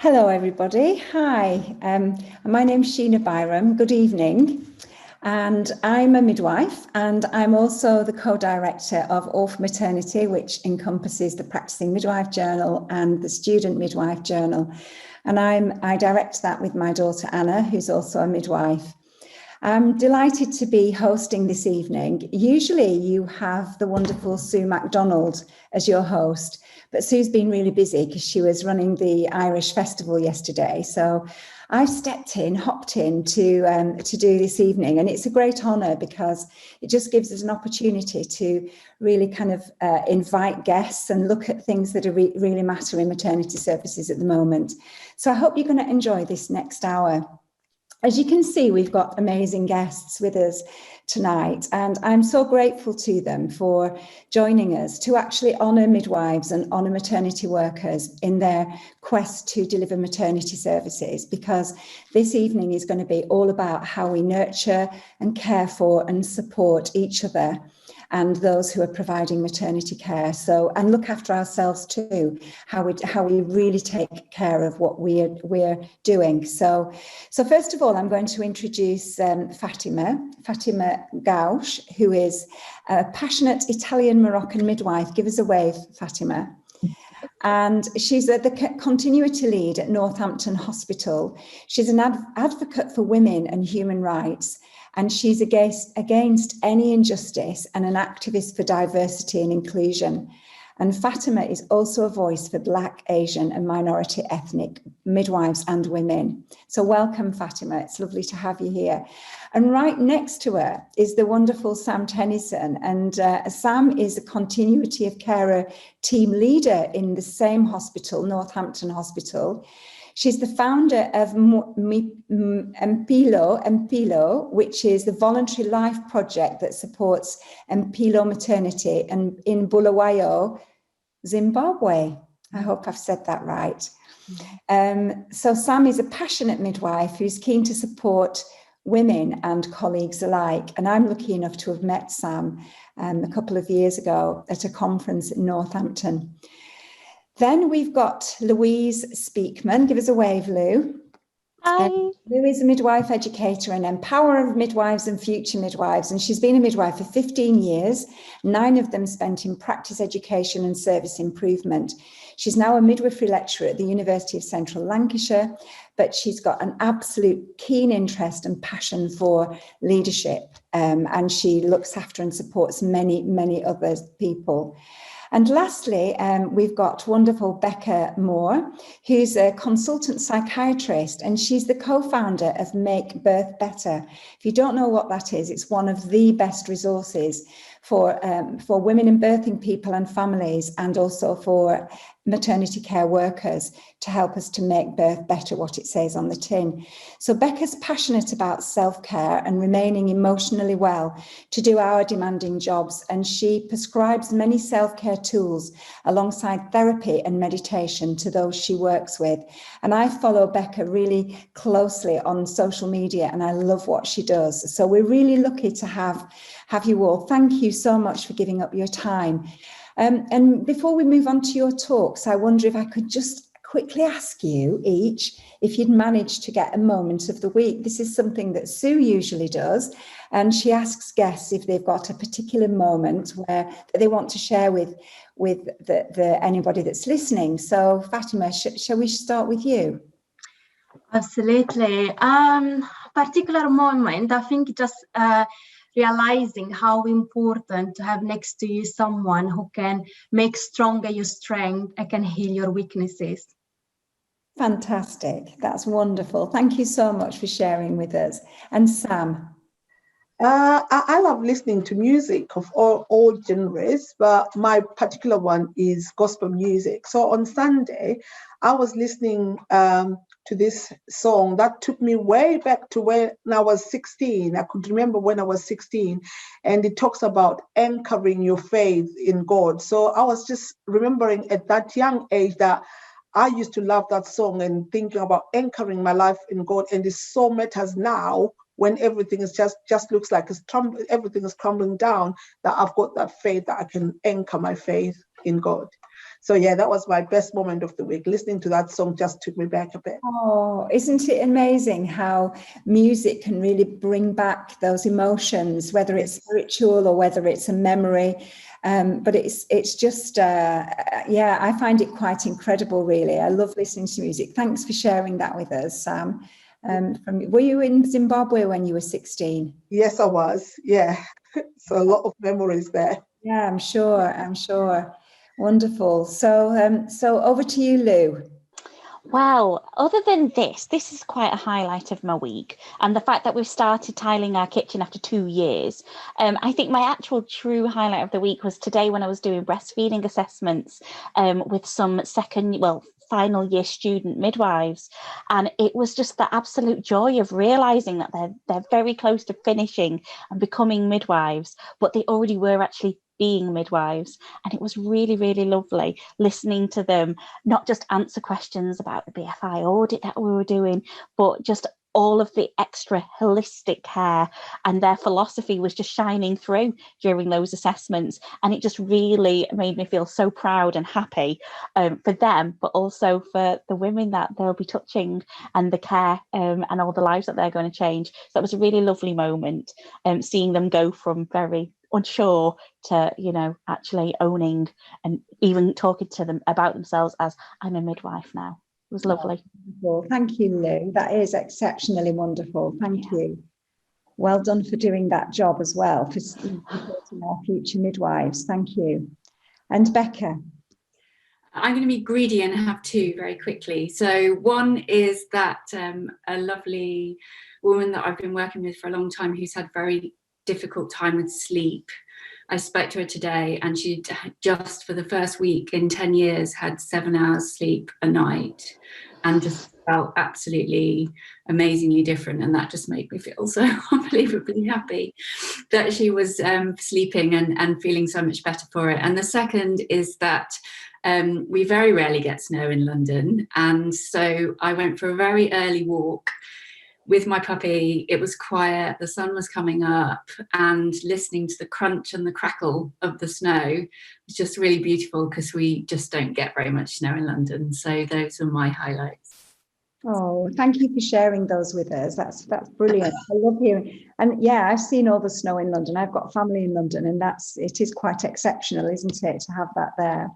Hello, everybody. Hi, my name's Sheena Byrom. Good evening. And I'm a midwife, and I'm also the co-director of All for Maternity, which encompasses the Practicing Midwife Journal and the Student Midwife Journal. And I direct that with my daughter Anna, who's also a midwife. I'm delighted to be hosting this evening. Usually you have the wonderful Sue MacDonald as your host, but Sue's been really busy because she was running the Irish Festival yesterday. So I've hopped in to do this evening, and it's a great honour because it just gives us an opportunity to really kind of invite guests and look at things that are really matter in maternity services at the moment. So I hope you're going to enjoy this next hour. As you can see, we've got amazing guests with us tonight, and I'm so grateful to them for joining us to actually honour midwives and honour maternity workers in their quest to deliver maternity services, because this evening is going to be all about how we nurture and care for and support each other and those who are providing maternity care. So, and look after ourselves too, how we really take care of what we're doing. So first of all, I'm going to introduce Fatima Ghauoch, who is a passionate Italian-Moroccan midwife. Give us a wave, Fatima. And she's the continuity lead at Northampton Hospital. She's an advocate for women and human rights, and she's against any injustice and an activist for diversity and inclusion. And Fatima is also a voice for Black, Asian and minority ethnic midwives and women. So welcome, Fatima. It's lovely to have you here. And right next to her is the wonderful Sam Tennyson. And Sam is a continuity of carer team leader in the same hospital, Northampton Hospital. She's the founder of Mpilo, which is the voluntary life project that supports Mpilo maternity in Bulawayo, Zimbabwe. I hope I've said that right. So Sam is a passionate midwife who's keen to support women and colleagues alike. And I'm lucky enough to have met Sam a couple of years ago at a conference in Northampton. Then we've got Louise Speakman. Give us a wave, Lou. Hi. Lou is a midwife educator and empowerer of midwives and future midwives, and she's been a midwife for 15 years, 9 of them spent in practice education and service improvement. She's now a midwifery lecturer at the University of Central Lancashire, but she's got an absolute keen interest and passion for leadership, and she looks after and supports many other people. And lastly, we've got wonderful Becca Moore, who's a consultant psychiatrist, and she's the co-founder of Make Birth Better. If you don't know what that is, it's one of the best resources for women and birthing people and families, and also for maternity care workers to help us to make birth better, what it says on the tin. So Becca's passionate about self-care and remaining emotionally well to do our demanding jobs, and she prescribes many self-care tools alongside therapy and meditation to those she works with. And I follow Becca really closely on social media, and I love what she does. So we're really lucky to have you all. Thank you so much for giving up your time. And before we move on to your talks, I wonder if I could just quickly ask you each if you'd managed to get a moment of the week. This is something that Sue usually does, and she asks guests if they've got a particular moment where they want to share with anybody that's listening. So Fatima, shall we start with you? Absolutely. Particular moment, I think just realizing how important to have next to you someone who can make stronger your strength and can heal your weaknesses. Fantastic. That's wonderful. Thank you so much for sharing with us. And Sam? I love listening to music of all genres, but my particular one is gospel music. So on Sunday, I was listening to this song that took me way back to when I was 16. I could remember when I was 16, and it talks about anchoring your faith in God. So I was just remembering at that young age that I used to love that song and thinking about anchoring my life in God. And it so matters now when everything is just looks like everything is crumbling down, that I've got that faith that I can anchor my faith in God. So yeah, that was my best moment of the week. Listening to that song just took me back a bit. Oh, isn't it amazing how music can really bring back those emotions, whether it's spiritual or whether it's a memory. But it's just, yeah, I find it quite incredible, really. I love listening to music. Thanks for sharing that with us, Sam. Were you in Zimbabwe when you were 16? Yes, I was. Yeah. So a lot of memories there. Yeah, I'm sure. Wonderful. So, so over to you, Lou. Well, other than this is quite a highlight of my week. And the fact that we've started tiling our kitchen after 2 years. I think my actual true highlight of the week was today when I was doing breastfeeding assessments with some final year student midwives. And it was just the absolute joy of realising that they're very close to finishing and becoming midwives, but they already were actually being midwives. And it was really, really lovely listening to them, not just answer questions about the BFI audit that we were doing, but just all of the extra holistic care, and their philosophy was just shining through during those assessments. And it just really made me feel so proud and happy for them, but also for the women that they'll be touching and the care and all the lives that they're going to change. So that was a really lovely moment, seeing them go from very unsure to, actually owning and even talking to them about themselves as, I'm a midwife now. It was lovely. Wonderful. Thank you, Lou. That is exceptionally wonderful. Thank you. Well done for doing that job as well, for supporting our future midwives. Thank you. And Becca? I'm going to be greedy and have two very quickly. So one is that a lovely woman that I've been working with for a long time who's had very difficult time with sleep. I spoke to her today, and she just for the first week in 10 years had 7 hours sleep a night, and just felt absolutely amazingly different. And that just made me feel so unbelievably happy that she was sleeping and feeling so much better for it. And the second is that we very rarely get snow in London, and so I went for a very early walk with my puppy. It was quiet, the sun was coming up, and listening to the crunch and the crackle of the snow was just really beautiful, because we just don't get very much snow in London. So those are my highlights. Oh, thank you for sharing those with us. That's brilliant. I love hearing. And yeah, I've seen all the snow in London. I've got family in London, and it is quite exceptional, isn't it, to have that there.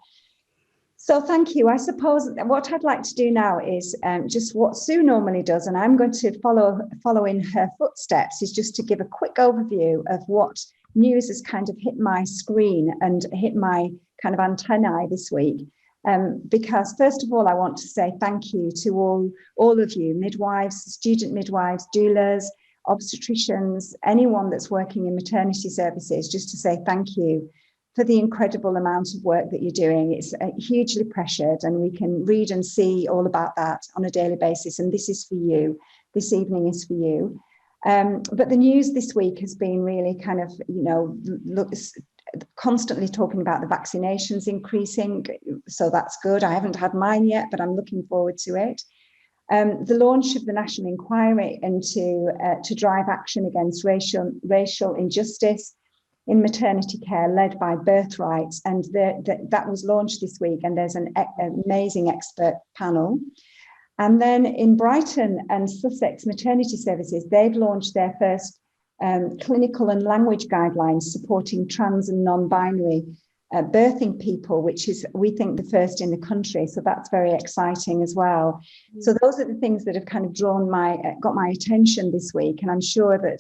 So thank you. I suppose what I'd like to do now is just what Sue normally does, and I'm going to follow in her footsteps, is just to give a quick overview of what news has kind of hit my screen and hit my kind of antennae this week. Because first of all, I want to say thank you to all of you, midwives, student midwives, doulas, obstetricians, anyone that's working in maternity services, just to say thank you for the incredible amount of work that you're doing. It's hugely pressured, and we can read and see all about that on a daily basis. And this is for you. This evening is for you. But the news this week has been really kind of, constantly talking about the vaccinations increasing. So that's good. I haven't had mine yet, but I'm looking forward to it. The launch of the National Inquiry into to drive action against racial injustice in maternity care, led by Birthright, and that was launched this week, and there's an amazing expert panel. And then in Brighton and Sussex Maternity Services, they've launched their first clinical and language guidelines supporting trans and non-binary birthing people, which is, we think, the first in the country. So that's very exciting as well. So those are the things that have kind of got my attention this week, and I'm sure that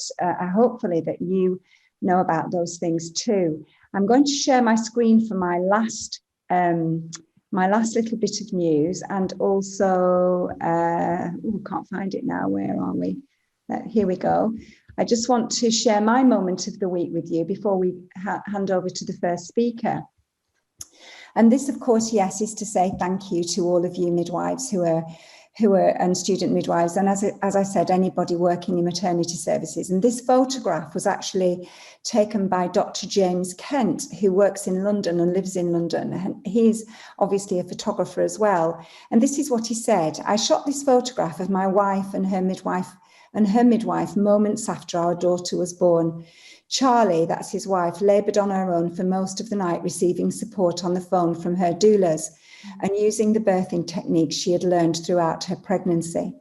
hopefully that you know about those things too. I'm going to share my screen for my last little bit of news, and also can't find it now. Where are we? Here we go. I just want to share my moment of the week with you before we hand over to the first speaker. And this, of course, yes, is to say thank you to all of you midwives who are and student midwives, and as I said, anybody working in maternity services. And this photograph was actually taken by Dr. James Kent, who works in London and lives in London. And he's obviously a photographer as well. And this is what he said: "I shot this photograph of my wife and her midwife moments after our daughter was born. Charlie, that's his wife, laboured on her own for most of the night, receiving support on the phone from her doulas and using the birthing techniques she had learned throughout her pregnancy.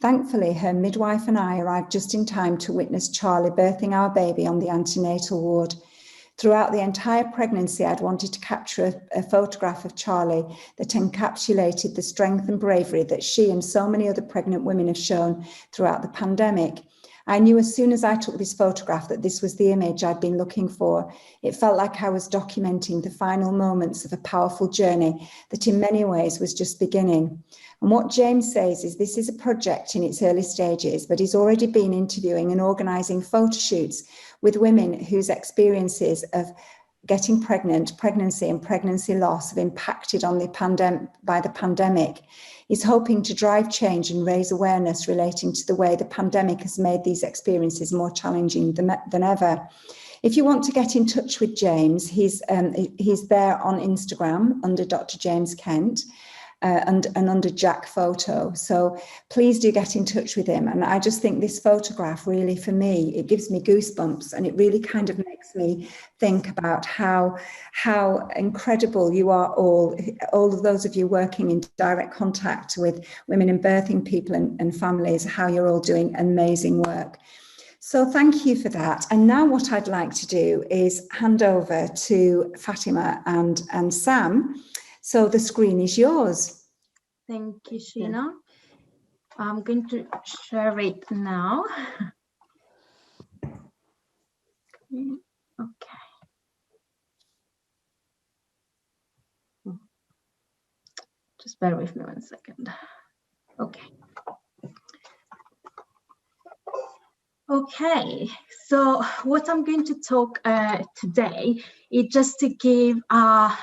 Thankfully, her midwife and I arrived just in time to witness Charlie birthing our baby on the antenatal ward. Throughout the entire pregnancy, I'd wanted to capture a photograph of Charlie that encapsulated the strength and bravery that she and so many other pregnant women have shown throughout the pandemic. I knew as soon as I took this photograph that this was the image I'd been looking for. It felt like I was documenting the final moments of a powerful journey that in many ways was just beginning. And what James says is this is a project in its early stages, but he's already been interviewing and organising photo shoots with women whose experiences of getting pregnant, pregnancy and pregnancy loss have impacted on by the pandemic. He's hoping to drive change and raise awareness relating to the way the pandemic has made these experiences more challenging than ever. If you want to get in touch with James, he's there on Instagram under Dr. James Kent. And under Jack Photo. So please do get in touch with him. And I just think this photograph really, for me, it gives me goosebumps, and it really kind of makes me think about how incredible you are all of those of you working in direct contact with women and birthing people and families, how you're all doing amazing work. So thank you for that. And now what I'd like to do is hand over to Fatima and Sam. So the screen is yours. Thank you, Sheena. I'm going to share it now. Okay. Just bear with me 1 second. Okay. Okay, so what I'm going to talk today is just to give a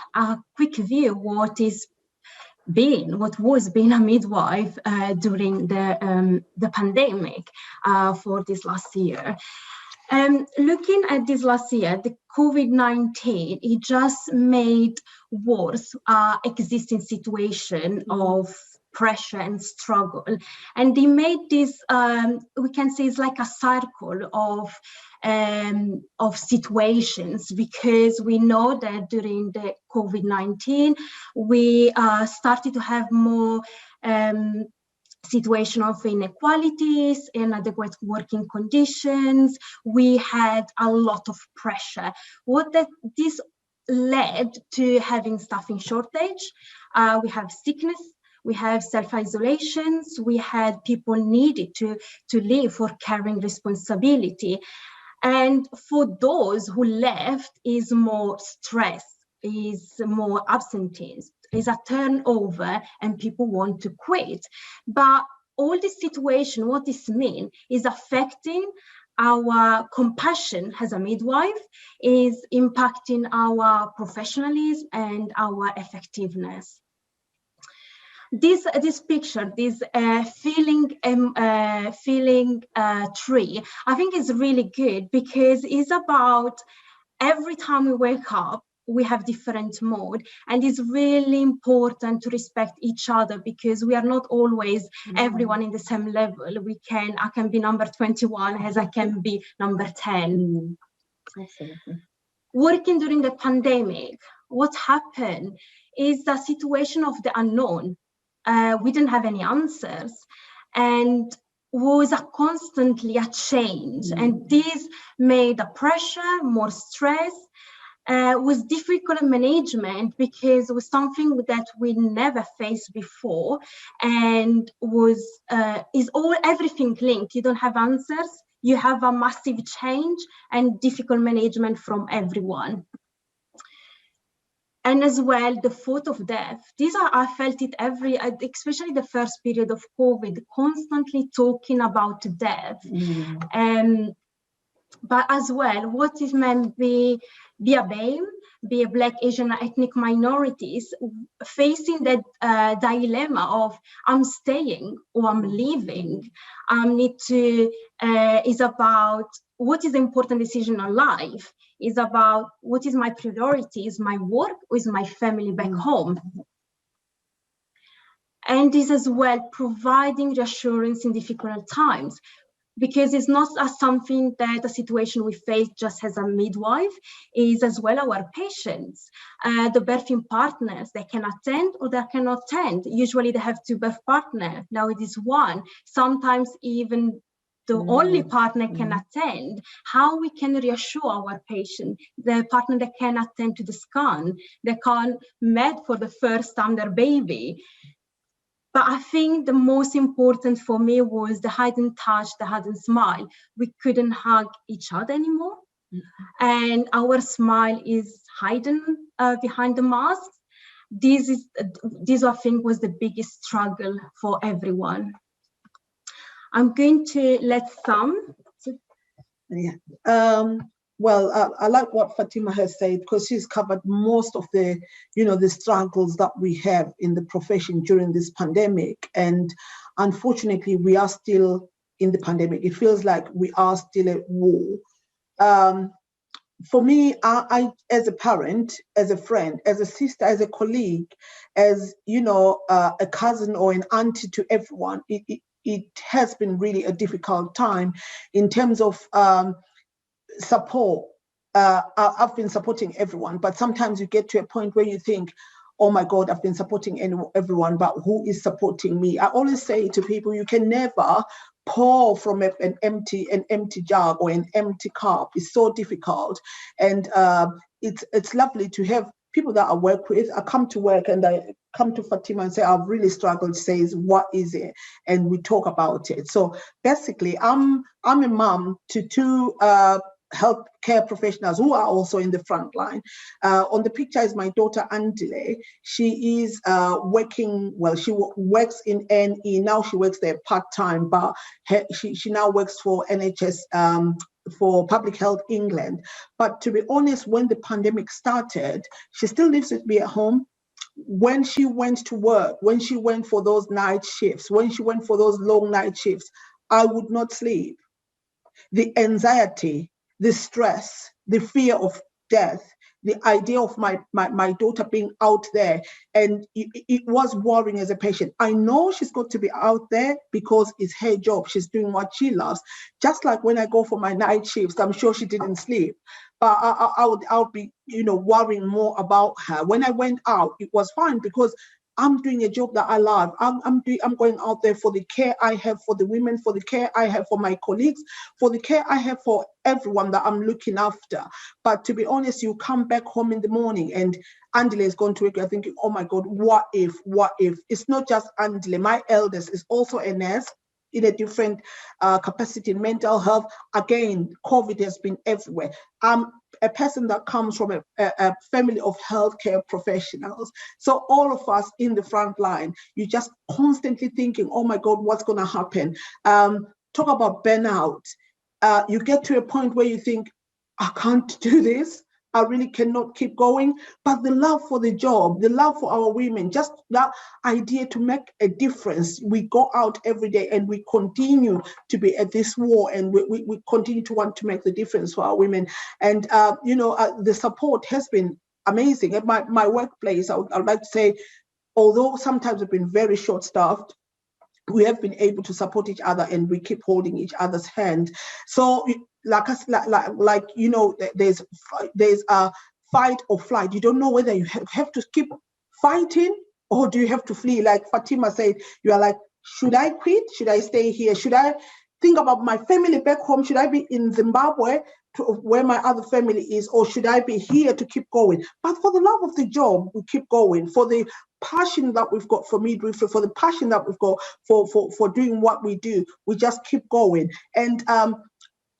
quick view what was being a midwife during the pandemic for this last year. Looking at this last year, the COVID-19, it just made worse existing situation of pressure and struggle, and they made this we can say it's like a circle of situations, because we know that during the COVID-19 we started to have more situation of inequalities, inadequate working conditions. We had a lot of pressure. This led to having staffing shortage. We have sickness. We have self-isolations. We had people needed to leave for carrying responsibility. And for those who left, is more stress, is more absenteeism, is a turnover, and people want to quit. But all this situation, what this means is affecting our compassion as a midwife, is impacting our professionalism and our effectiveness. This picture, this feeling tree, I think is really good, because it's about every time we wake up, we have different mode, and it's really important to respect each other, because we are not always everyone in the same level. I can be number 21 as I can be number 10. Absolutely. Working during the pandemic, what happened is the situation of the unknown. We didn't have any answers, and was constantly a change, and this made a pressure, more stress, was difficult management, because it was something that we never faced before, and everything linked. You don't have answers, you have a massive change and difficult management from everyone. And as well, the thought of death. I felt it especially the first period of COVID, constantly talking about death. But as well, what it meant be a BAME, be a Black, Asian, ethnic minorities, facing that dilemma of I'm staying or I'm leaving. Is about what is the important decision in life, is about what is my priority, is my work or is my family back home. And this as well, providing reassurance in difficult times. because it's not something that a situation we face just as a midwife, is as well our patients, the birthing partners. They can attend or they cannot attend. Usually they have two birth partners. Now it is one. Sometimes even the only partner can attend. How we can reassure our patient, the partner that can attend to the scan, they can't med for the first time their baby. But I think the most important for me was the hidden touch, the hidden smile. We couldn't hug each other anymore. And our smile is hidden behind the mask. This I think was the biggest struggle for everyone. I'm going to let Sam. Well, I like what Fatima has said, because she's covered most of the, the struggles that we have in the profession during this pandemic. And unfortunately, we are still in the pandemic. It feels like we are still at war. For me, I, as a parent, as a friend, as a sister, as a colleague, as, a cousin or an auntie to everyone, it has been really a difficult time in terms of support. I've been supporting everyone, but sometimes you get to a point where you think, oh my God, I've been supporting everyone, but who is supporting me? I always say to people, you can never pour from an empty jug or an empty cup. It's so difficult. And it's lovely to have people that I work with. I come to work and I come to Fatima and say, I've really struggled. She says, what is it? And we talk about it. So basically, I'm a mom to two healthcare professionals who are also in the front line. On the picture is my daughter Andile. She is working, well, she works in NE. Now she works there part-time, but she now works for NHS, for Public Health England. But to be honest, when the pandemic started, she still lives with me at home. When she went to work, when she went for those night shifts, when she went for those long night shifts, I would not sleep. The anxiety, the stress, the fear of death, the idea of my daughter being out there, and it was worrying as a patient. I know she's got to be out there because it's her job. She's doing what she loves. Just like when I go for my night shifts, I'm sure she didn't sleep, but I would be, worrying more about her. When I went out, it was fine because I'm doing a job that I love. I'm going out there for the care I have for the women, for the care I have for my colleagues, for the care I have for everyone that I'm looking after. But to be honest, you come back home in the morning and Andile is going to work. You're thinking, oh my God, what if? It's not just Andile. My eldest is also a nurse in a different capacity in mental health. Again, COVID has been everywhere. I'm a person that comes from a family of healthcare professionals. So all of us in the front line, you're just constantly thinking, oh my God, what's going to happen? Talk about burnout. You get to a point where you think, I can't do this. I really cannot keep going. But the love for the job, the love for our women, just that idea to make a difference. We go out every day and we continue to be at this war, and we continue to want to make the difference for our women. And, the support has been amazing. At my workplace, I would like to say, although sometimes we've been very short-staffed, we have been able to support each other and we keep holding each other's hand. So there's a fight or flight. You don't know whether you have to keep fighting or do you have to flee. Like Fatima said, you are like, should I quit? Should I stay here? Should I think about my family back home? Should I be in Zimbabwe where my other family is, or should I be here to keep going? But for the love of the job, we keep going. For the passion that we've got for midwifery, for the passion that we've got for doing what we do, we just keep going. And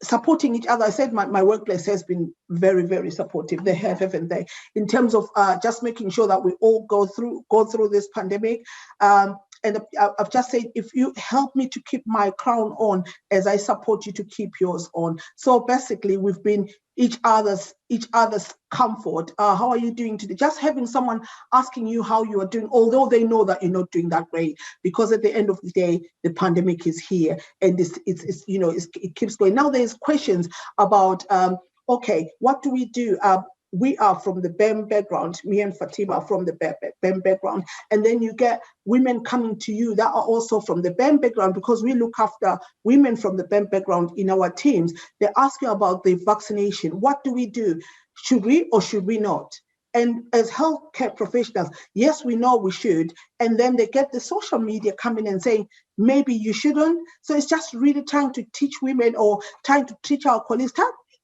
supporting each other. I said my workplace has been very, very supportive. They have, haven't they? In terms of just making sure that we all go through this pandemic. And I've just said, if you help me to keep my crown on, as I support you to keep yours on. So basically, we've been each other's comfort. How are you doing today? Just having someone asking you how you are doing, although they know that you're not doing that great, because at the end of the day, the pandemic is here and it keeps going. Now there's questions about, okay, what do we do? we are from the BEM background, me and Fatima are from the BEM background, and then you get women coming to you that are also from the BEM background, because we look after women from the BEM background in our teams. They ask you about the vaccination. What do we do? Should we or should we not? And as healthcare professionals, yes, we know we should. And then they get the social media coming and saying, maybe you shouldn't. So it's just really trying to teach women, or trying to teach our colleagues,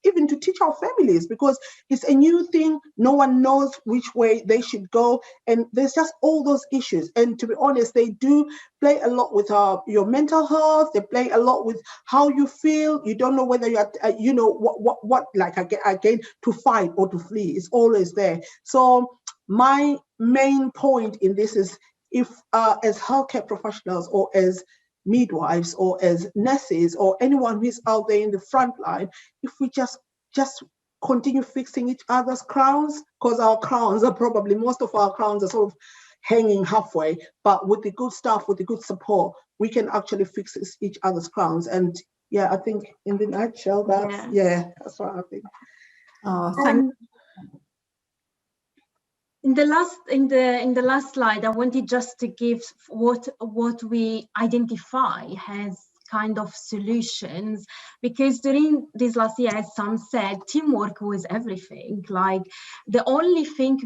even to teach our families, because it's a new thing. No one knows which way they should go. And there's just all those issues. And to be honest, they do play a lot with your mental health. They play a lot with how you feel. You don't know whether you're, what like again, to fight or to flee. It's always there. So my main point in this is, if as healthcare professionals, or as midwives, or as nurses, or anyone who's out there in the front line, if we just continue fixing each other's crowns, because our crowns are probably, most of our crowns are sort of hanging halfway, but with the good stuff, with the good support, we can actually fix each other's crowns. And yeah, I think in the nutshell, that's what I think. Oh, thank you. In the last slide, I wanted just to give what we identify as kind of solutions, because during this last year, as Sam said, teamwork was everything. Like, the only thing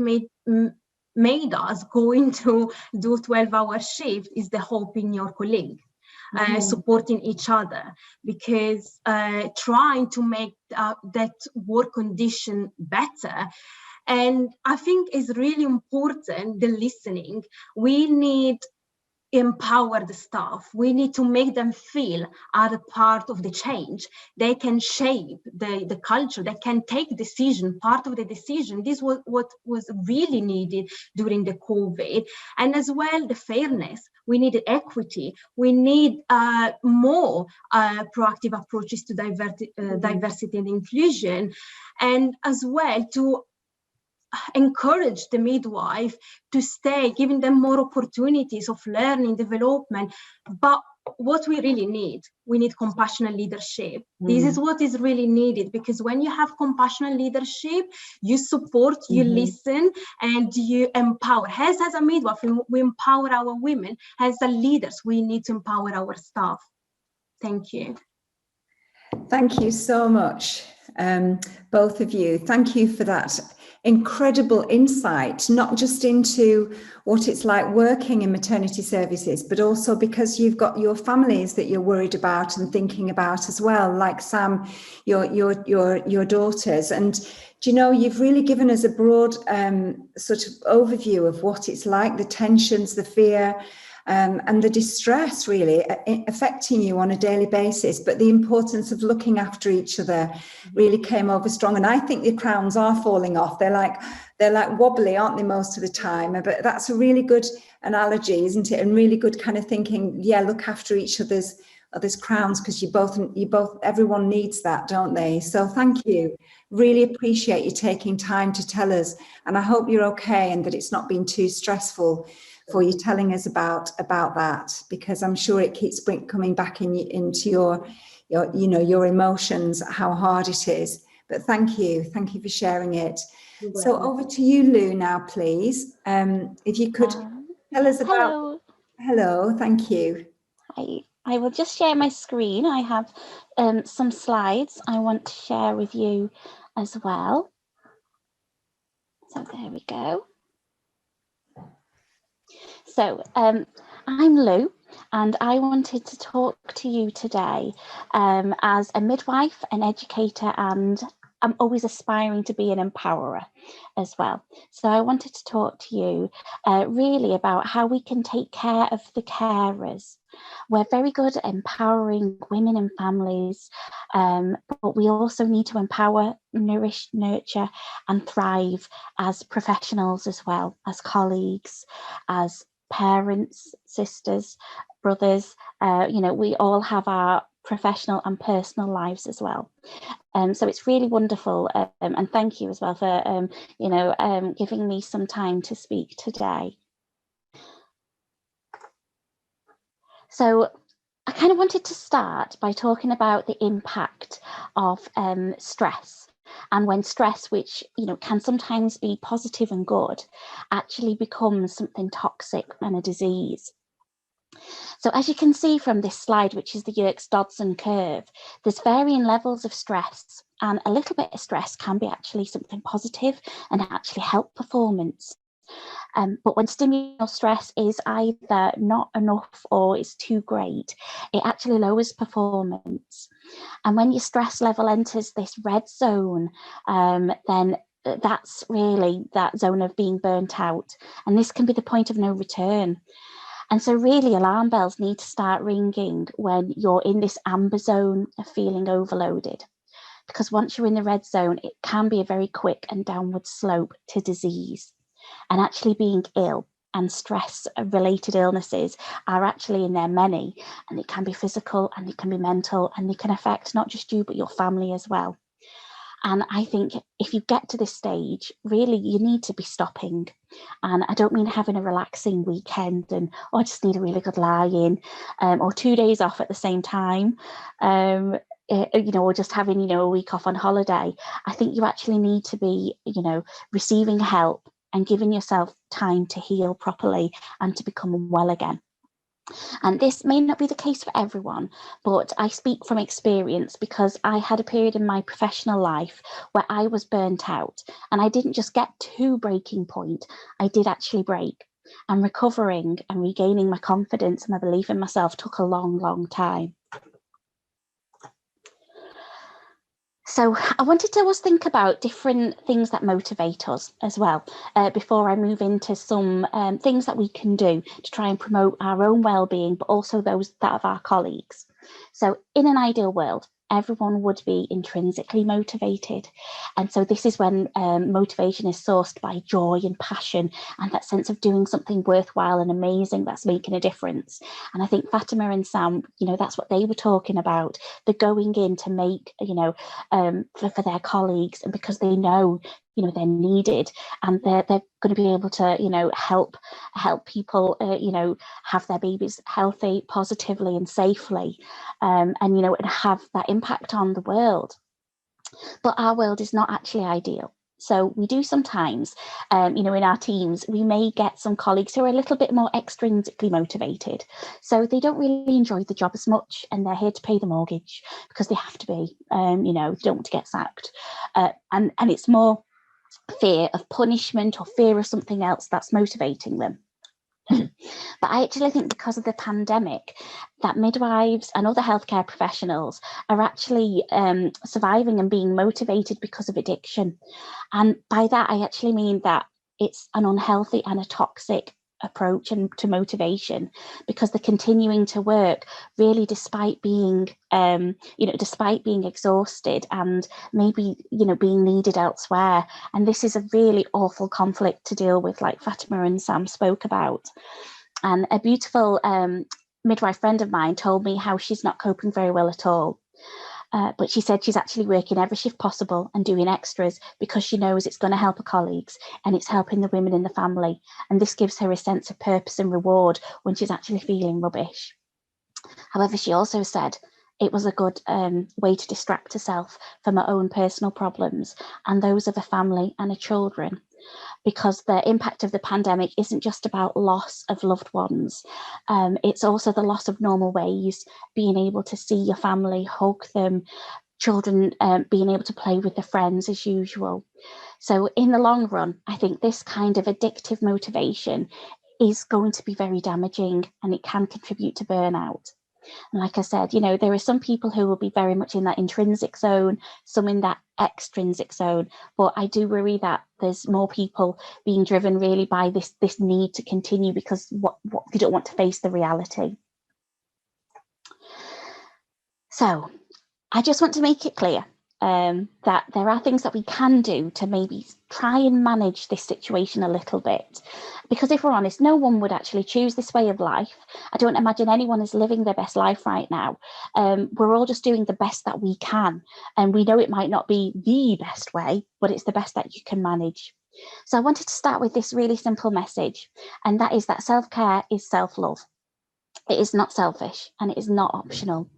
made us going to do 12-hour shift is the hope in your colleague. Supporting each other, because trying to make that work condition better. And I think it's really important, the listening. We need empower the staff. We need to make them feel are a part of the change. They can shape the culture. They can take decision, part of the decision. This was what was really needed during the COVID. And as well, the fairness. We need equity. We need more proactive approaches to diversity and inclusion. And as well, to encourage the midwife to stay, giving them more opportunities of learning, development. But what we really need, we need compassionate leadership. This is what is really needed, because when you have compassionate leadership, you support, you listen, and you empower. As a midwife, we empower our women. As the leaders, we need to empower our staff. Thank you. Thank you so much, both of you. Thank you for that incredible insight, not just into what it's like working in maternity services, but also because you've got your families that you're worried about and thinking about as well, like Sam, your daughters. And do you know, you've really given us a broad sort of overview of what it's like, the tensions, the fear, and the distress really affecting you on a daily basis, but the importance of looking after each other really came over strong. And I think the crowns are falling off. They're like wobbly, aren't they, most of the time? But that's a really good analogy, isn't it? And really good kind of thinking. Yeah, look after each other's crowns, because everyone needs that, don't they? So thank you. Really appreciate you taking time to tell us, and I hope you're okay and that it's not been too stressful for you telling us about that, because I'm sure it keeps coming back into your emotions, how hard it is. But thank you for sharing it. So over to you, Lou, now, please. If you could tell us about. Hello, thank you. I will just share my screen. I have some slides I want to share with you as well. So there we go. So I'm Lou, and I wanted to talk to you today as a midwife, an educator, and I'm always aspiring to be an empowerer as well. So I wanted to talk to you really about how we can take care of the carers. We're very good at empowering women and families, but we also need to empower, nourish, nurture, and thrive as professionals as well, as colleagues, as parents, sisters, brothers. We all have our professional and personal lives as well. So it's really wonderful, and thank you as well for giving me some time to speak today. So I kind of wanted to start by talking about the impact of stress And when stress, which, can sometimes be positive and good, actually becomes something toxic and a disease. So as you can see from this slide, which is the Yerkes-Dodson curve, there's varying levels of stress, and a little bit of stress can be actually something positive and actually help performance. But when stimulus stress is either not enough or is too great, it actually lowers performance. And when your stress level enters this red zone, then that's really that zone of being burnt out. And this can be the point of no return. And so really alarm bells need to start ringing when you're in this amber zone of feeling overloaded. Because once you're in the red zone, it can be a very quick and downward slope to disease. And actually being ill and stress-related illnesses are actually in there many, and it can be physical and it can be mental, and they can affect not just you, but your family as well. And I think if you get to this stage, really, you need to be stopping. And I don't mean having a relaxing weekend and, I just need a really good lie-in, or 2 days off at the same time, or just having, a week off on holiday. I think you actually need to be, receiving help and giving yourself time to heal properly and to become well again. And this may not be the case for everyone, but I speak from experience because I had a period in my professional life where I was burnt out, and I didn't just get to breaking point, I did actually break. And recovering and regaining my confidence and my belief in myself took a long, long time. So I wanted to always think about different things that motivate us as well, before I move into some things that we can do to try and promote our own well-being, but also that of our colleagues. So in an ideal world, everyone would be intrinsically motivated. And so this is when motivation is sourced by joy and passion and that sense of doing something worthwhile and amazing that's making a difference. And I think Fatima and Sam, that's what they were talking about. The going in to make, for their colleagues, and because they know, they're needed, and they're going to be able to, help people, have their babies healthy, positively and safely, and have that impact on the world. But our world is not actually ideal. So we do sometimes, in our teams, we may get some colleagues who are a little bit more extrinsically motivated. So they don't really enjoy the job as much, and they're here to pay the mortgage because they have to be, they don't want to get sacked. And it's more fear of punishment or fear of something else that's motivating them. But I actually think because of the pandemic, that midwives and other healthcare professionals are actually surviving and being motivated because of addiction. And by that, I actually mean that it's an unhealthy and a toxic approach and to motivation, because they're continuing to work really despite being exhausted and maybe being needed elsewhere. And this is a really awful conflict to deal with, like Fatima and Sam spoke about. And a beautiful midwife friend of mine told me how she's not coping very well at all. But she said she's actually working every shift possible and doing extras because she knows it's going to help her colleagues and it's helping the women in the family. And this gives her a sense of purpose and reward when she's actually feeling rubbish. However, she also said it was a good way to distract herself from her own personal problems and those of her family and her children. Because the impact of the pandemic isn't just about loss of loved ones. It's also the loss of normal ways, being able to see your family, hug them, children being able to play with their friends as usual. So in the long run, I think this kind of addictive motivation is going to be very damaging, and it can contribute to burnout. And like I said, there are some people who will be very much in that intrinsic zone, some in that extrinsic zone. But I do worry that there's more people being driven really by this need to continue because what they don't want to face the reality. So I just want to make it clear that there are things that we can do to maybe try and manage this situation a little bit. Because if we're honest, no one would actually choose this way of life. I don't imagine anyone is living their best life right now. We're all just doing the best that we can. And we know it might not be the best way, but it's the best that you can manage. So I wanted to start with this really simple message, and that is that self-care is self-love. It is not selfish and it is not optional.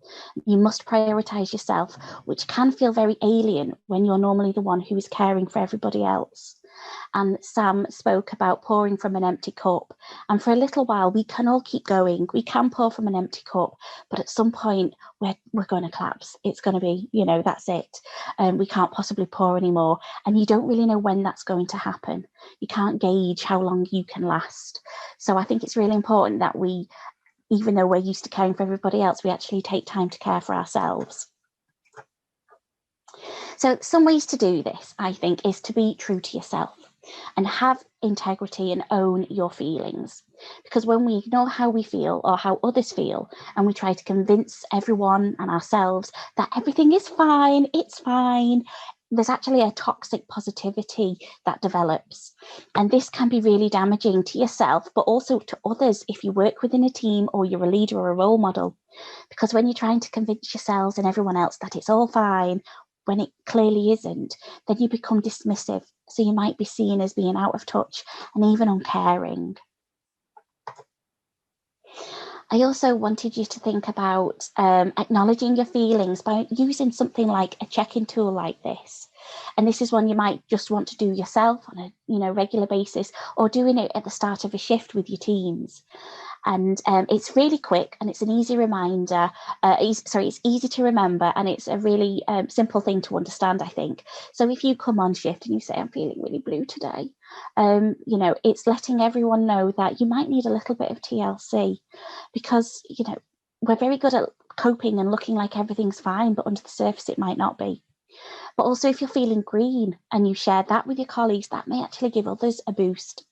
You must prioritise yourself, which can feel very alien when you're normally the one who is caring for everybody else. And Sam spoke about pouring from an empty cup. And for a little while, we can all keep going. We can pour from an empty cup, but at some point, we're going to collapse. It's going to be, that's it. We can't possibly pour anymore. And you don't really know when that's going to happen. You can't gauge how long you can last. So I think it's really important that we, even though we're used to caring for everybody else, we actually take time to care for ourselves. So some ways to do this, I think, is to be true to yourself and have integrity and own your feelings. Because when we ignore how we feel or how others feel, and we try to convince everyone and ourselves that everything is fine, it's fine, there's actually a toxic positivity that develops. And this can be really damaging to yourself, but also to others if you work within a team or you're a leader or a role model. Because when you're trying to convince yourselves and everyone else that it's all fine, when it clearly isn't, then you become dismissive. So you might be seen as being out of touch and even uncaring. I also wanted you to think about acknowledging your feelings by using something like a check-in tool like this. And this is one you might just want to do yourself on a regular basis, or doing it at the start of a shift with your teams. And it's really quick and it's an easy reminder. It's easy to remember, and it's a really simple thing to understand, I think. So if you come on shift and you say, I'm feeling really blue today, it's letting everyone know that you might need a little bit of TLC, because, we're very good at coping and looking like everything's fine, but under the surface, it might not be. But also if you're feeling green and you share that with your colleagues, that may actually give others a boost.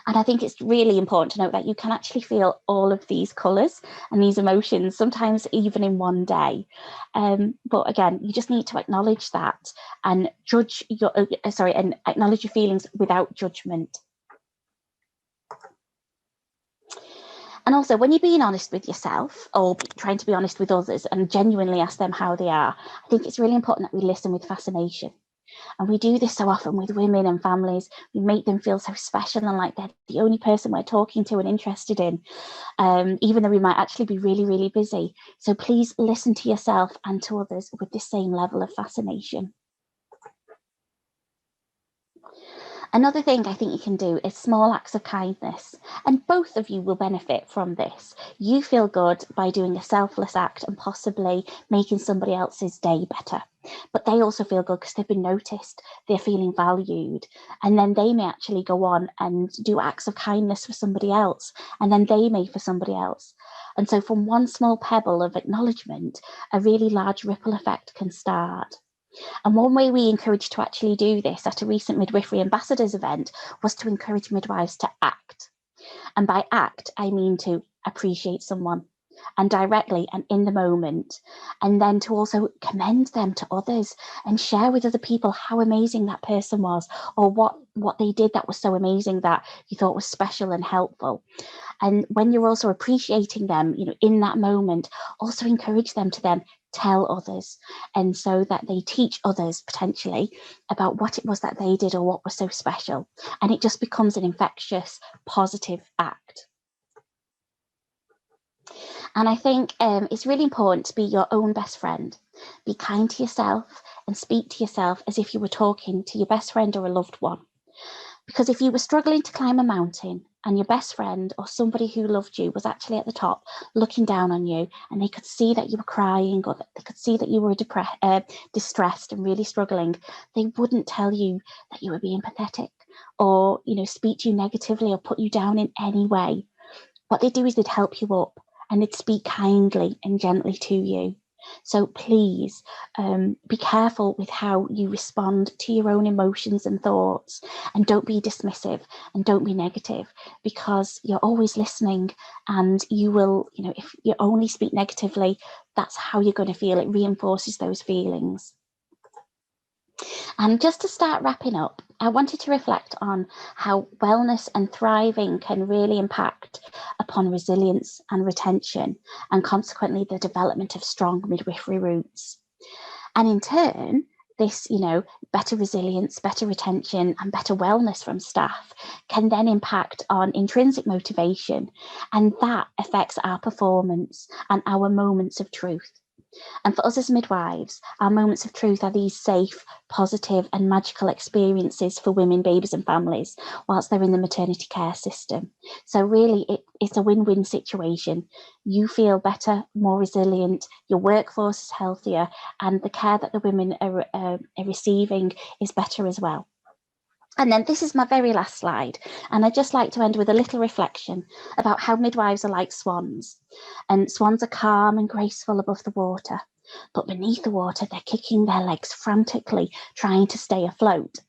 And I think it's really important to note that you can actually feel all of these colours and these emotions, sometimes even in one day. But again, you just need to acknowledge that and acknowledge your feelings without judgment. And also, when you're being honest with yourself or trying to be honest with others and genuinely ask them how they are, I think it's really important that we listen with fascination. And we do this so often with women and families. We make them feel so special and like they're the only person we're talking to and interested in, even though we might actually be really, really busy. So please listen to yourself and to others with the same level of fascination. Another thing I think you can do is small acts of kindness, and both of you will benefit from this. You feel good by doing a selfless act and possibly making somebody else's day better. But they also feel good because they've been noticed, they're feeling valued, and then they may actually go on and do acts of kindness for somebody else, and then they may for somebody else. And so from one small pebble of acknowledgement, a really large ripple effect can start. And one way we encouraged to actually do this at a recent Midwifery Ambassadors event was to encourage midwives to act. And by act, I mean to appreciate someone, and directly and in the moment, and then to also commend them to others and share with other people how amazing that person was, or what they did that was so amazing that you thought was special and helpful. And when you're also appreciating them, in that moment, also encourage them to then tell others, and so that they teach others potentially about what it was that they did or what was so special. And it just becomes an infectious, positive act. And I think it's really important to be your own best friend. Be kind to yourself and speak to yourself as if you were talking to your best friend or a loved one. Because if you were struggling to climb a mountain and your best friend or somebody who loved you was actually at the top looking down on you, and they could see that you were crying, or that they could see that you were distressed and really struggling, they wouldn't tell you that you were being pathetic or, speak to you negatively or put you down in any way. What they'd do is they'd help you up, and they'd speak kindly and gently to you. So please be careful with how you respond to your own emotions and thoughts, and don't be dismissive and don't be negative, because you're always listening, and you will, if you only speak negatively, that's how you're going to feel. It reinforces those feelings. And just to start wrapping up, I wanted to reflect on how wellness and thriving can really impact upon resilience and retention, and consequently the development of strong midwifery roots. And in turn, this, better resilience, better retention, and better wellness from staff can then impact on intrinsic motivation, and that affects our performance and our moments of truth. And for us as midwives, our moments of truth are these safe, positive, and magical experiences for women, babies, and families whilst they're in the maternity care system. So really, it's a win-win situation. You feel better, more resilient, your workforce is healthier, and the care that the women are receiving is better as well. And then this is my very last slide. And I'd just like to end with a little reflection about how midwives are like swans. And swans are calm and graceful above the water, but beneath the water, they're kicking their legs frantically, trying to stay afloat.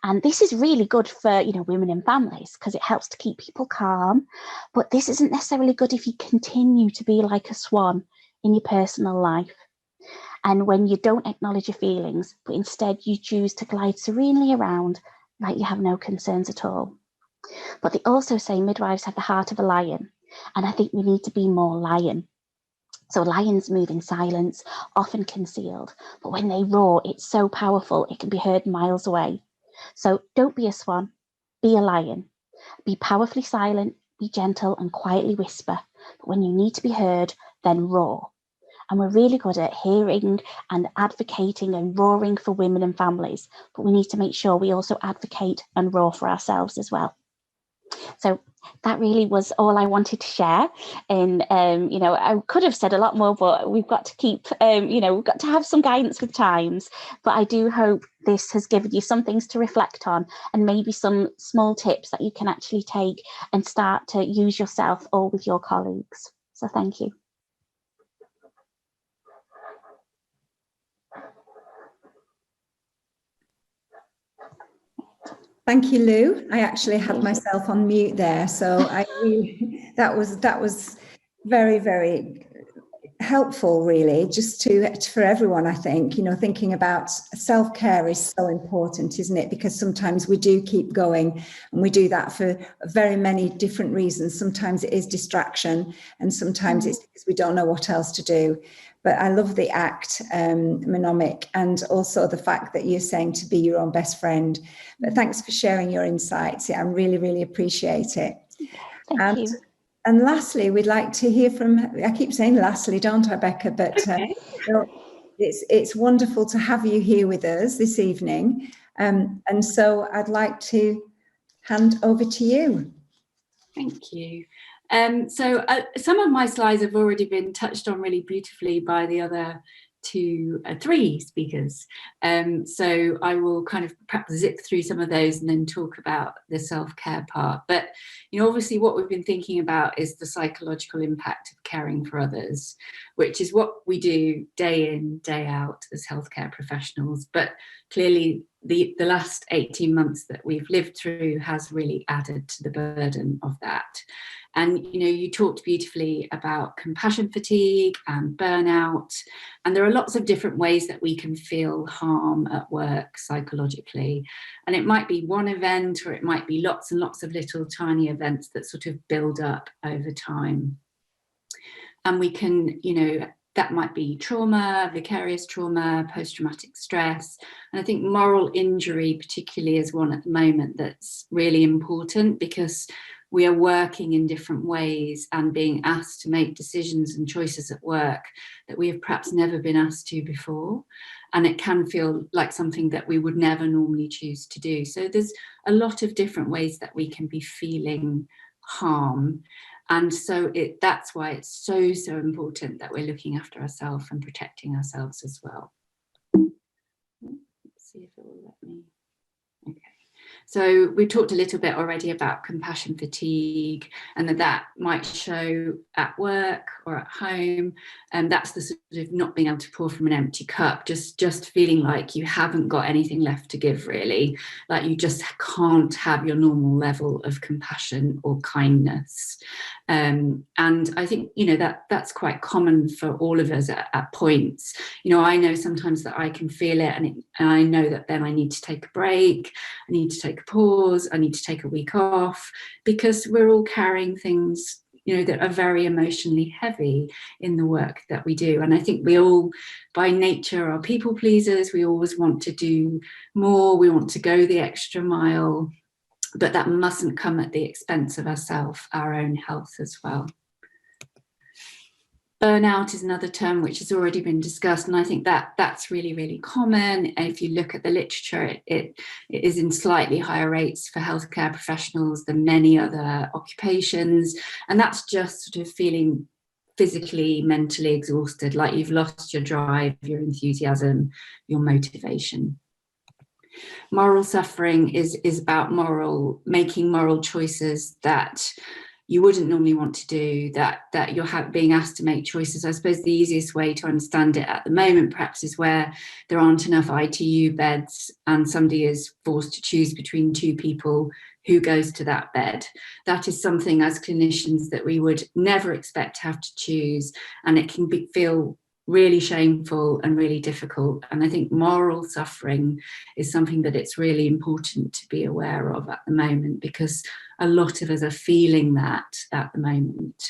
And this is really good for, women and families, because it helps to keep people calm. But this isn't necessarily good if you continue to be like a swan in your personal life. And when you don't acknowledge your feelings, but instead you choose to glide serenely around like you have no concerns at all. But they also say midwives have the heart of a lion, and I think we need to be more lion. So lions move in silence, often concealed, but when they roar, it's so powerful it can be heard miles away. So don't be a swan, be a lion. Be powerfully silent, be gentle and quietly whisper, but when you need to be heard, then roar. And we're really good at hearing and advocating and roaring for women and families, but we need to make sure we also advocate and roar for ourselves as well. So that really was all I wanted to share. And, I could have said a lot more, but we've got to keep, we've got to have some guidance with times. But I do hope this has given you some things to reflect on, and maybe some small tips that you can actually take and start to use yourself or with your colleagues. So thank you. Thank you, Lou. I actually had myself on mute there, so that was very, very helpful, really, just for everyone. I think, thinking about self-care is so important, isn't it? Because sometimes we do keep going, and we do that for very many different reasons. Sometimes it is distraction, and sometimes it's because we don't know what else to do. But I love the ACT mnemonic, and also the fact that you're saying to be your own best friend. But thanks for sharing your insights. I really, really appreciate it. Thank you. And lastly, we'd like to hear from, I keep saying lastly, don't I, Becca? But okay. It's wonderful to have you here with us this evening. And so I'd like to hand over to you. Thank you. So some of my slides have already been touched on really beautifully by the other three speakers. So I will kind of perhaps zip through some of those and then talk about the self-care part. But, obviously what we've been thinking about is the psychological impact of caring for others, which is what we do day in, day out as healthcare professionals. But clearly the last 18 months that we've lived through has really added to the burden of that. And, you talked beautifully about compassion fatigue and burnout, and there are lots of different ways that we can feel harm at work psychologically. And it might be one event, or it might be lots and lots of little tiny events that sort of build up over time. And we can, that might be trauma, vicarious trauma, post-traumatic stress. And I think moral injury particularly is one at the moment that's really important, because we are working in different ways and being asked to make decisions and choices at work that we have perhaps never been asked to before. And it can feel like something that we would never normally choose to do. So there's a lot of different ways that we can be feeling harm. And so that's why it's so important that we're looking after ourselves and protecting ourselves as well. Let's see if it will let me. Okay. So we talked a little bit already about compassion fatigue, and that might show at work or at home. And that's the sort of not being able to pour from an empty cup, just feeling like you haven't got anything left to give, really. Like you just can't have your normal level of compassion or kindness. And I think, that's quite common for all of us at points. I know sometimes that I can feel it, and I know that then I need to take a break, I need to take a pause, I need to take a week off, because we're all carrying things you know, that are very emotionally heavy in the work that we do. And I think we all, by nature, are people pleasers. We always want to do more. We want to go the extra mile, but that mustn't come at the expense of ourselves, our own health as well. Burnout is another term which has already been discussed, and I think that that's really, really common. And if you look at the literature, it is in slightly higher rates for healthcare professionals than many other occupations, and that's just sort of feeling physically, mentally exhausted, like you've lost your drive, your enthusiasm, your motivation. Moral suffering is about making moral choices that you wouldn't normally want to do, that you're being asked to make choices. I suppose the easiest way to understand it at the moment perhaps is where there aren't enough ITU beds and somebody is forced to choose between two people, who goes to that bed. That is something as clinicians that we would never expect to have to choose, and it can feel really shameful and really difficult. And I think moral suffering is something that it's really important to be aware of at the moment, because a lot of us are feeling that at the moment.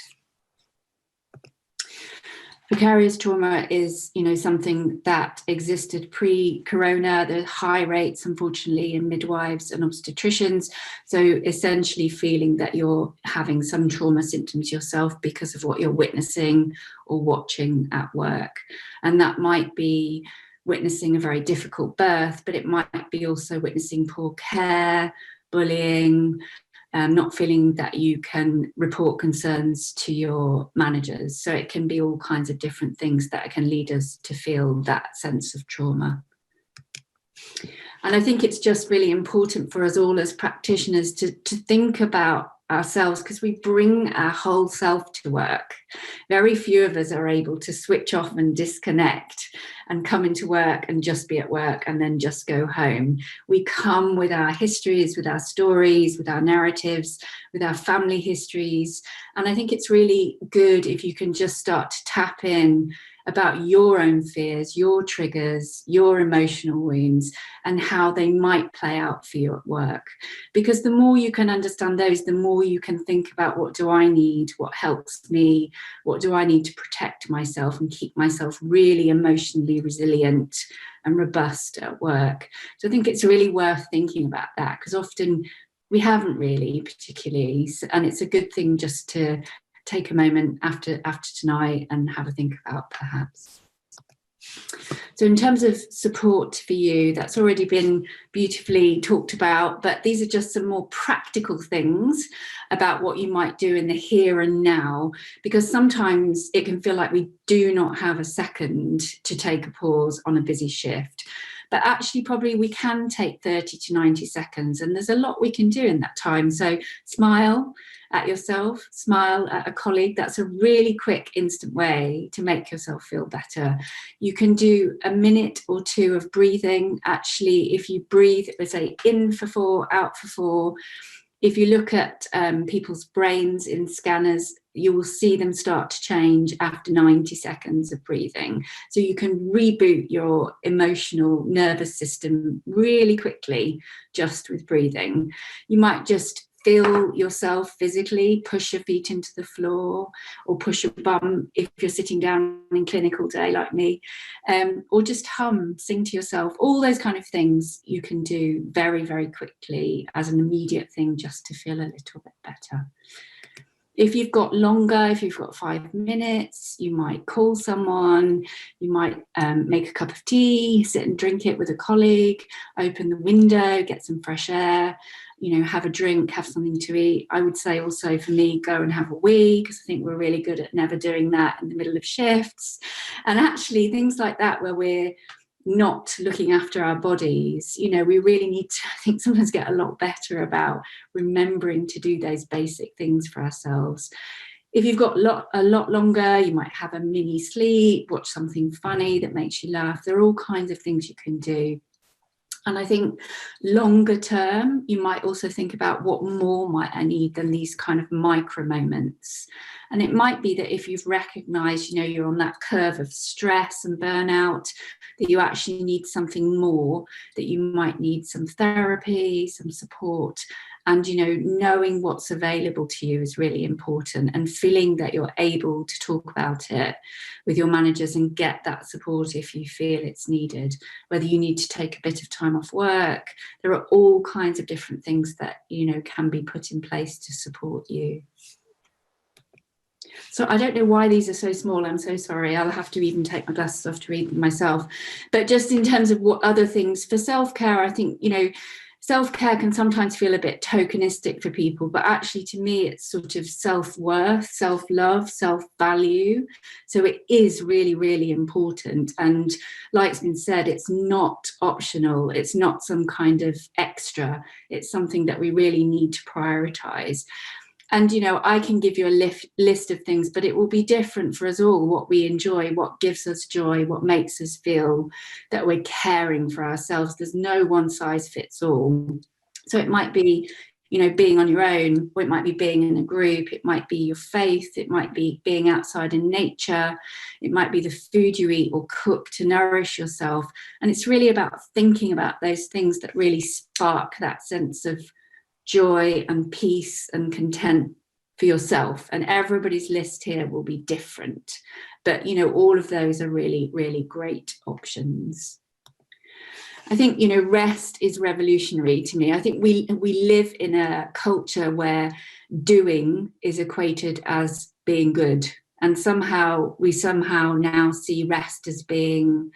Vicarious trauma is, you know, something that existed pre-corona. There are high rates, unfortunately, in midwives and obstetricians. So essentially feeling that you're having some trauma symptoms yourself because of what you're witnessing or watching at work. And that might be witnessing a very difficult birth, but it might be also witnessing poor care, bullying, not feeling that you can report concerns to your managers. So it can be all kinds of different things that can lead us to feel that sense of trauma. And I think it's just really important for us all as practitioners to think about ourselves, because we bring our whole self to work. Very few of us are able to switch off and disconnect and come into work and just be at work and then just go home. We come with our histories, with our stories, with our narratives, with our family histories. And I think it's really good if you can just start to tap in about your own fears, your triggers, your emotional wounds, and how they might play out for you at work. Because the more you can understand those, the more you can think about, what do I need? What helps me? What do I need to protect myself and keep myself really emotionally resilient and robust at work? So I think it's really worth thinking about that, because often we haven't really particularly, and it's a good thing just to take a moment after tonight and have a think about, perhaps. So in terms of support for you, that's already been beautifully talked about, but these are just some more practical things about what you might do in the here and now, because sometimes it can feel like we do not have a second to take a pause on a busy shift. But actually, probably we can take 30 to 90 seconds, and there's a lot we can do in that time. So smile at yourself, smile at a colleague. That's a really quick, instant way to make yourself feel better. You can do a minute or two of breathing. Actually, if you breathe, let's say in for 4, out for 4, if you look at people's brains in scanners, you will see them start to change after 90 seconds of breathing. So you can reboot your emotional nervous system really quickly just with breathing. You might just feel yourself physically, push your feet into the floor, or push your bum if you're sitting down in clinic all day like me, or just hum, sing to yourself. All those kind of things you can do very, very quickly as an immediate thing just to feel a little bit better. If you've got longer, if you've got 5 minutes, you might call someone, you might make a cup of tea, sit and drink it with a colleague, open the window, get some fresh air, you know, have a drink, have something to eat. I would say also for me, go and have a wee, because I think we're really good at never doing that in the middle of shifts. And actually things like that where we're not looking after our bodies, you know, we really need to, I think, sometimes get a lot better about remembering to do those basic things for ourselves. If you've got a lot longer, you might have a mini sleep, watch something funny that makes you laugh. There are all kinds of things you can do. And I think longer term, you might also think about what more might I need than these kind of micro moments. And it might be that if you've recognized, you know, you're on that curve of stress and burnout, that you actually need something more, that you might need some therapy, some support. And, you know, knowing what's available to you is really important, and feeling that you're able to talk about it with your managers and get that support if you feel it's needed, whether you need to take a bit of time off work. There are all kinds of different things that, you know, can be put in place to support you. So I don't know why these are so small. I'm so sorry. I'll have to even take my glasses off to read them myself. But just in terms of what other things for self-care, I think, you know, self-care can sometimes feel a bit tokenistic for people, but actually to me, it's sort of self-worth, self-love, self-value. So it is really, really important. And like it's been said, it's not optional. It's not some kind of extra. It's something that we really need to prioritize. And, you know, I can give you a list of things, but it will be different for us all, what we enjoy, what gives us joy, what makes us feel that we're caring for ourselves. There's no one size fits all. So it might be, you know, being on your own, or it might be being in a group, it might be your faith, it might be being outside in nature, it might be the food you eat or cook to nourish yourself. And it's really about thinking about those things that really spark that sense of joy and peace and content for yourself. And everybody's list here will be different, but you know, all of those are really, really great options. I think, you know, rest is revolutionary to me. I think we live in a culture where doing is equated as being good, and we somehow now see rest as being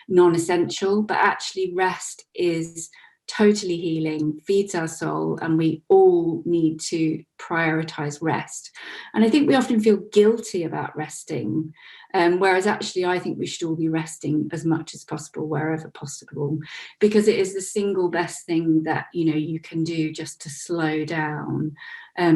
non-essential, but actually rest is totally healing, feeds our soul, and we all need to prioritize rest. And I think we often feel guilty about resting, whereas actually I think we should all be resting as much as possible, wherever possible, because it is the single best thing that, you know, you can do just to slow down.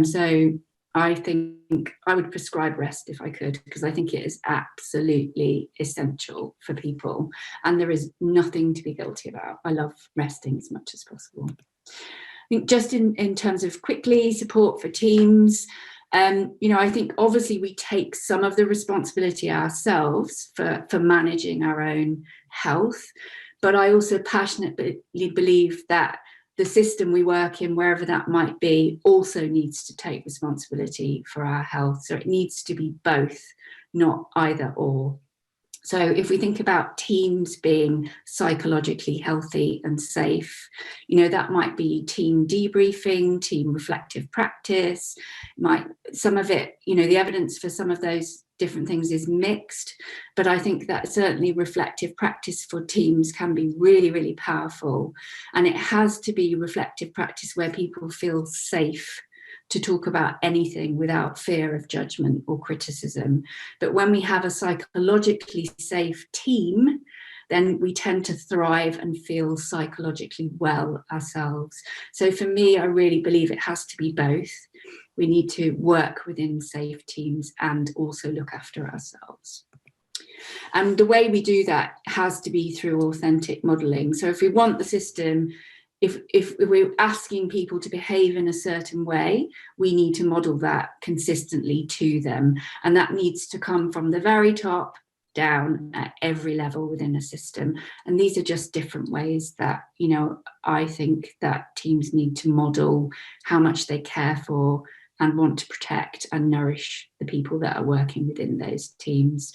So I think I would prescribe rest if I could, because I think it is absolutely essential for people, and there is nothing to be guilty about. I love resting as much as possible. I think just in terms of quickly support for teams, you know, I think obviously we take some of the responsibility ourselves for managing our own health, but I also passionately believe that the system we work in, wherever that might be, also needs to take responsibility for our health. So it needs to be both, not either or. So if we think about teams being psychologically healthy and safe, you know, that might be team debriefing, team reflective practice, some of it, you know, the evidence for some of those different things is mixed, but I think that certainly reflective practice for teams can be really, really powerful. And it has to be reflective practice where people feel safe to talk about anything without fear of judgment or criticism. But when we have a psychologically safe team, then we tend to thrive and feel psychologically well ourselves. So for me, I really believe it has to be both. We need to work within safe teams and also look after ourselves. And the way we do that has to be through authentic modelling. So if we want the system, if we're asking people to behave in a certain way, we need to model that consistently to them. And that needs to come from the very top down at every level within a system. And these are just different ways that, you know, I think that teams need to model how much they care for and want to protect and nourish the people that are working within those teams.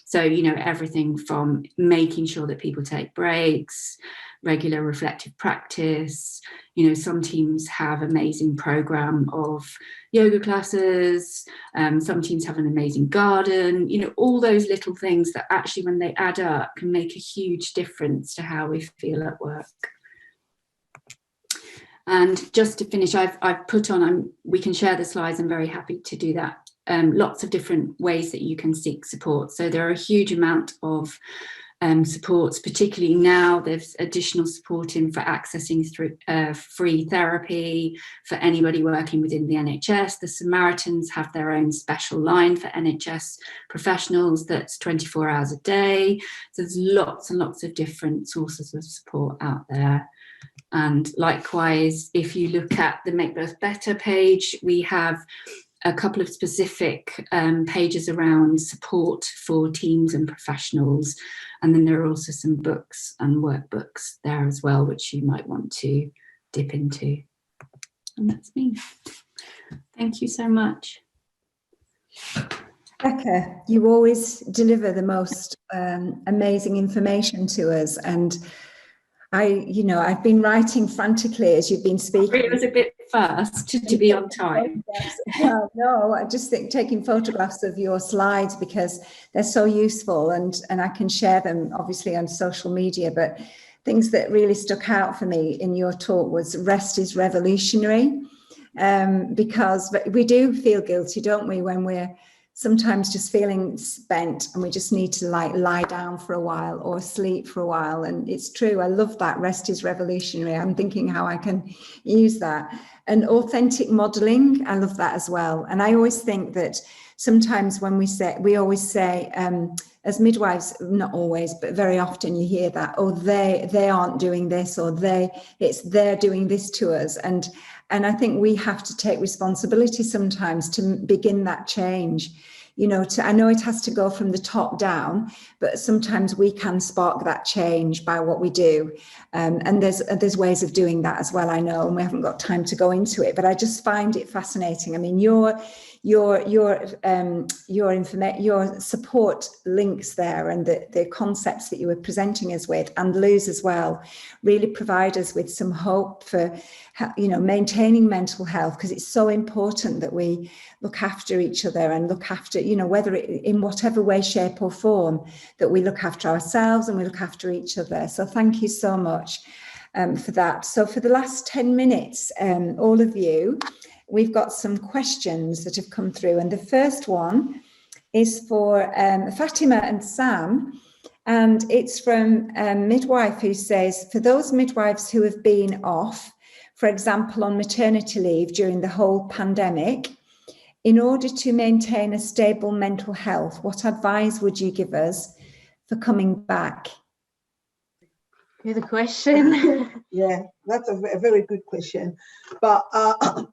So, you know, everything from making sure that people take breaks, regular reflective practice. You know, some teams have amazing program of yoga classes. Some teams have an amazing garden. You know, all those little things that actually, when they add up, can make a huge difference to how we feel at work. And just to finish, I've put on, we can share the slides, I'm very happy to do that. Lots of different ways that you can seek support. So there are a huge amount of supports, particularly now there's additional support in for accessing through free therapy for anybody working within the NHS. The Samaritans have their own special line for NHS professionals that's 24 hours a day. So there's lots and lots of different sources of support out there. And likewise, if you look at the Make Birth Better page, we have a couple of specific pages around support for teams and professionals. And then there are also some books and workbooks there as well, which you might want to dip into. And that's me. Thank you so much. Becca, you always deliver the most amazing information to us, and I've been writing frantically as you've been speaking. It was a bit fast to be on time. Well, no, I just think taking photographs of your slides because they're so useful, and I can share them obviously on social media. But things that really stuck out for me in your talk was rest is revolutionary, because we do feel guilty, don't we, when we're sometimes just feeling spent and we just need to lie down for a while or sleep for a while. And it's true. I love that. Rest is revolutionary. I'm thinking how I can use that. And authentic modeling, I love that as well. And I always think that sometimes when we always say, as midwives, not always, but very often you hear that, oh, they aren't doing this, or they're doing this to us. And I think we have to take responsibility sometimes to begin that change. I know it has to go from the top down, but sometimes we can spark that change by what we do. And there's ways of doing that as well, I know, and we haven't got time to go into it, but I just find it fascinating. I mean, your support links there, and the concepts that you were presenting us with, and Louise as well, really provide us with some hope for maintaining mental health, because it's so important that we look after each other and look after, whether in whatever way, shape or form, that we look after ourselves and we look after each other. So thank you so much for that. So for the last 10 minutes, all of you, we've got some questions that have come through. And the first one is for Fatima and Sam. And it's from Midwife, who says, for those midwives who have been off, for example, on maternity leave during the whole pandemic, in order to maintain a stable mental health, what advice would you give us for coming back? Good question. Yeah, that's a very good question. But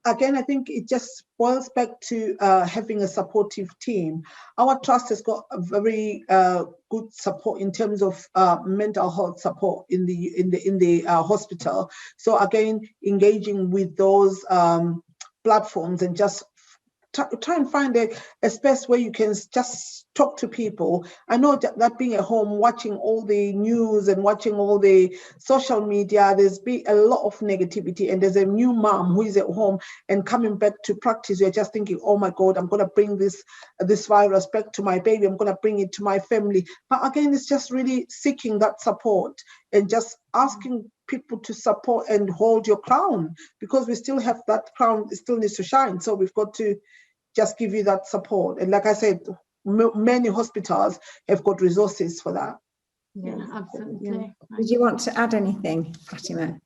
again, I think it just boils back to having a supportive team. Our trust has got a very good support in terms of mental health support in the hospital. So again, engaging with those platforms and just try and find a space where you can just talk to people. I know that being at home, watching all the news and watching all the social media, there's been a lot of negativity, and there's a new mom who is at home and coming back to practice. You're just thinking, oh my God, I'm going to bring this virus back to my baby. I'm going to bring it to my family. But again, it's just really seeking that support and just asking people to support and hold your crown, because we still have that crown. It still needs to shine. So we've got to just give you that support. And like I said, many hospitals have got resources for that. Yeah, absolutely. Yeah. Did you want to add anything, Fatima?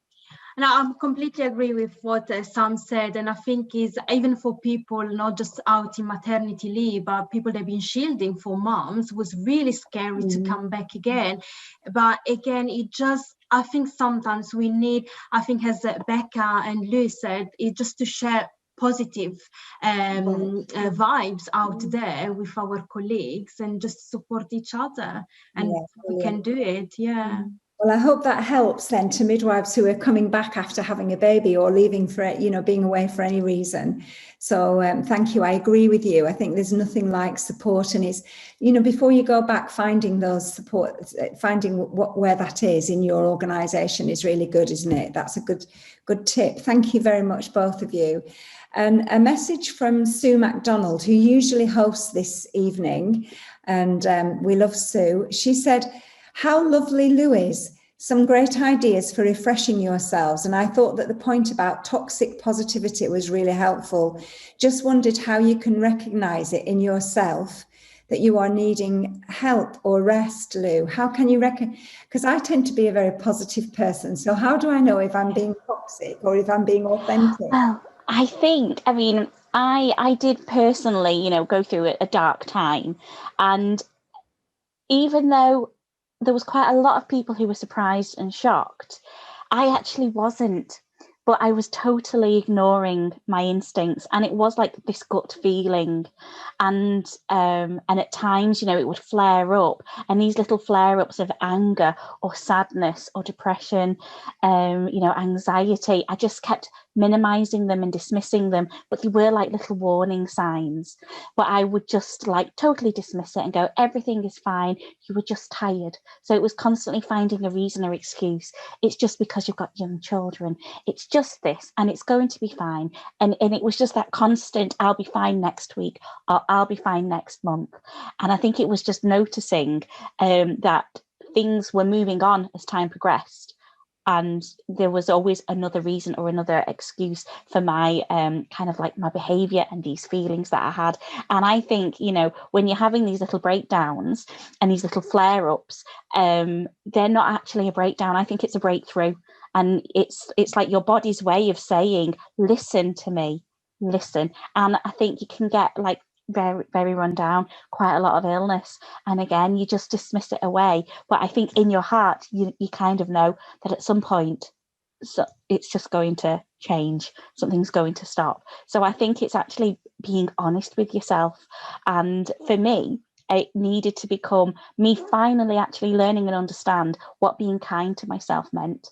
And I completely agree with what Sam said. And I think is even for people not just out in maternity leave, but people that have been shielding for months, was really scary to come back again. But again, I think sometimes we need, I think as Becca and Louise said, it just to share positive vibes out there with our colleagues and just support each other, and we can do it. Well, I hope that helps then to midwives who are coming back after having a baby or leaving for, being away for any reason. So thank you. I agree with you. I think there's nothing like support, and it's, before you go back, finding those support, finding where that is in your organisation is really good, isn't it? That's a good tip. Thank you very much, both of you. And a message from Sue MacDonald, who usually hosts this evening, and we love Sue. She said, how lovely, Louise. Some great ideas for refreshing yourselves. And I thought that the point about toxic positivity was really helpful. Just wondered how you can recognise it in yourself that you are needing help or rest, Lou. How can you because I tend to be a very positive person. So how do I know if I'm being toxic or if I'm being authentic? Well, I did personally, go through a dark time. And even though there was quite a lot of people who were surprised and shocked, I actually wasn't, but I was totally ignoring my instincts, and it was like this gut feeling, and at times, you know, it would flare up, and these little flare-ups of anger or sadness or depression, you know, anxiety, I just kept minimizing them and dismissing them, but they were like little warning signs. But I would just like totally dismiss it and go, everything is fine, you were just tired. So it was constantly finding a reason or excuse. It's just because you've got young children, it's just this, and it's going to be fine. And it was just that constant, I'll be fine next week, or I'll be fine next month. And I think it was just noticing that things were moving on as time progressed, and there was always another reason or another excuse for my kind of like my behavior and these feelings that I had. And I think, you know, when you're having these little breakdowns and these little flare-ups, they're not actually a breakdown. I think it's a breakthrough, and it's like your body's way of saying, listen to me, listen. And I think you can get like very, very run down, quite a lot of illness, and again you just dismiss it away. But I think in your heart you kind of know that at some point, so it's just going to change, something's going to stop. So I think it's actually being honest with yourself. And for me, it needed to become me finally actually learning and understand what being kind to myself meant.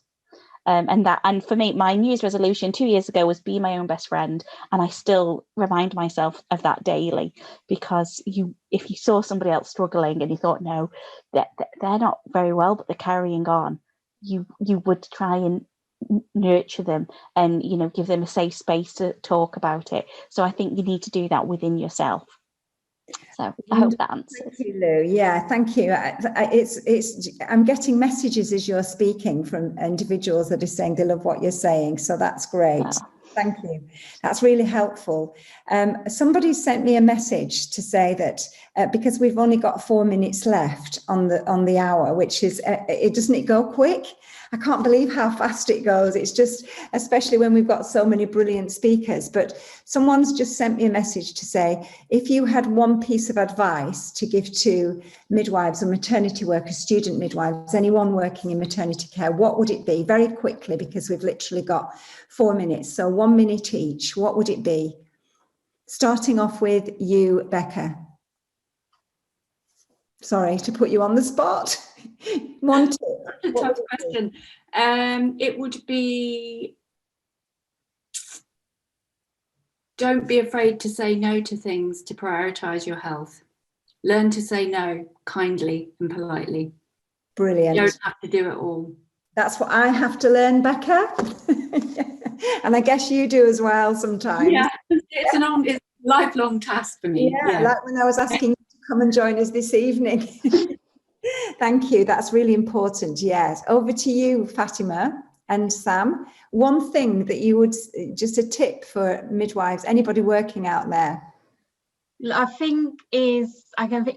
And for me, my New Year's resolution 2 years ago was be my own best friend, and I still remind myself of that daily, because if you saw somebody else struggling and you thought, no, they're not very well, but they're carrying on, you would try and nurture them and, you know, give them a safe space to talk about it. So I think you need to do that within yourself. So I hope that answers. Thank you, Lou. Yeah, thank you. I'm getting messages as you're speaking from individuals that are saying they love what you're saying. So that's great. Wow. Thank you. That's really helpful. Somebody sent me a message to say that because we've only got 4 minutes left on the hour, which is doesn't it go quick? I can't believe how fast it goes. It's just, especially when we've got so many brilliant speakers. But someone's just sent me a message to say, if you had one piece of advice to give to midwives or maternity workers, student midwives, anyone working in maternity care, what would it be? Very quickly, because we've literally got 4 minutes. So 1 minute each. What would it be? Starting off with you, Becca. Sorry to put you on the spot. One tip. A tough question. It would be, don't be afraid to say no to things to prioritise your health. Learn to say no kindly and politely. Brilliant. You don't have to do it all. That's what I have to learn, Becca. And I guess you do as well sometimes. Yeah, it's a lifelong task for me. Yeah, like when I was asking you to come and join us this evening. Thank you. That's really important. Yes. Over to you, Fatima and Sam. One thing that you would, just a tip for midwives, anybody working out there. I think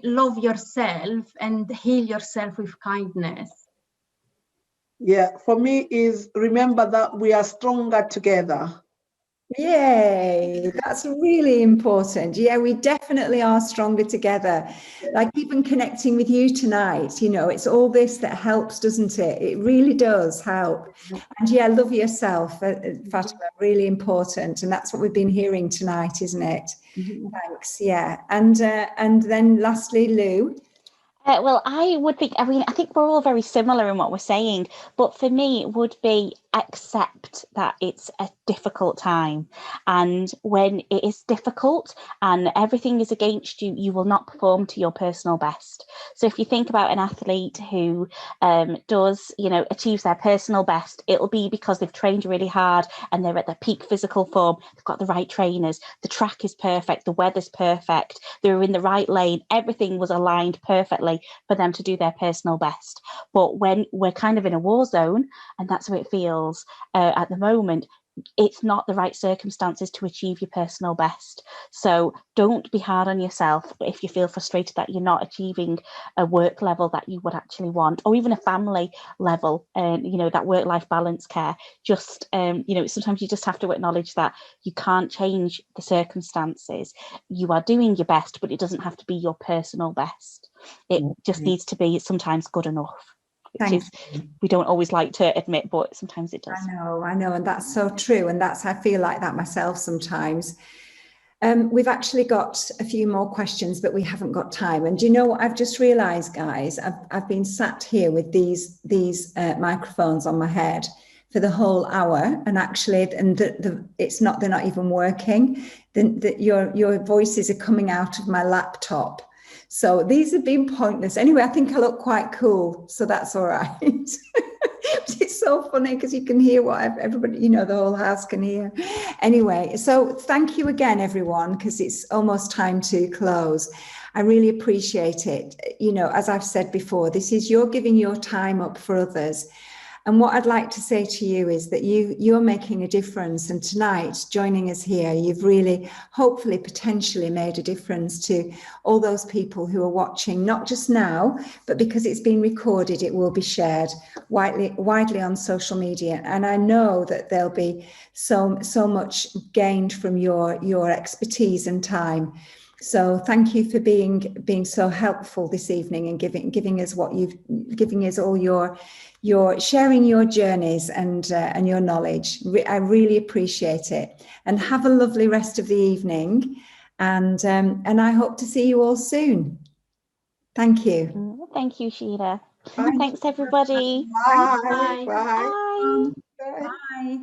love yourself and heal yourself with kindness. Yeah, for me is remember that we are stronger together. Yay, that's really important. Yeah, we definitely are stronger together. Like even connecting with you tonight, you know, it's all this that helps, doesn't it? It really does help. And yeah, love yourself, Fatima, really important. And that's what we've been hearing tonight, isn't it? Mm-hmm. Thanks. Yeah. And then lastly, Lou. Well, I think we're all very similar in what we're saying, but for me, it would be accept that it's a difficult time. And when it is difficult and everything is against you, you will not perform to your personal best. So if you think about an athlete who achieves their personal best, it'll be because they've trained really hard and they're at their peak physical form. They've got the right trainers. The track is perfect. The weather's perfect. They're in the right lane. Everything was aligned perfectly for them to do their personal best. But when we're kind of in a war zone, and that's how it feels at the moment, it's not the right circumstances to achieve your personal best. So don't be hard on yourself if you feel frustrated that you're not achieving a work level that you would actually want, or even a family level, that work-life balance care. Just, sometimes you just have to acknowledge that you can't change the circumstances. You are doing your best, but it doesn't have to be your personal best. It just needs to be sometimes good enough. which is, we don't always like to admit, but sometimes it does. I know, and that's so true. And I feel like that myself sometimes. We've actually got a few more questions, but we haven't got time. And do you know what I've just realised, guys? I've been sat here with these microphones on my head for the whole hour, and actually, they're not even working. Your voices are coming out of my laptop. So these have been pointless. Anyway, I think I look quite cool, so that's all right. It's so funny because you can hear what everybody, the whole house can hear. Anyway, so thank you again, everyone, because it's almost time to close. I really appreciate it. As I've said before, this is you're giving your time up for others. And what I'd like to say to you is that you're making a difference. And tonight, joining us here, you've really, hopefully, potentially made a difference to all those people who are watching, not just now, but because it's been recorded, it will be shared widely on social media. And I know that there'll be so much gained from your expertise and time. So thank you for being so helpful this evening and giving us giving us all your sharing your journeys and your knowledge. I really appreciate it. And have a lovely rest of the evening. And I hope to see you all soon. Thank you. Thank you, Sheena. Bye. Thanks, everybody. Bye. Bye. Bye. Bye. Bye.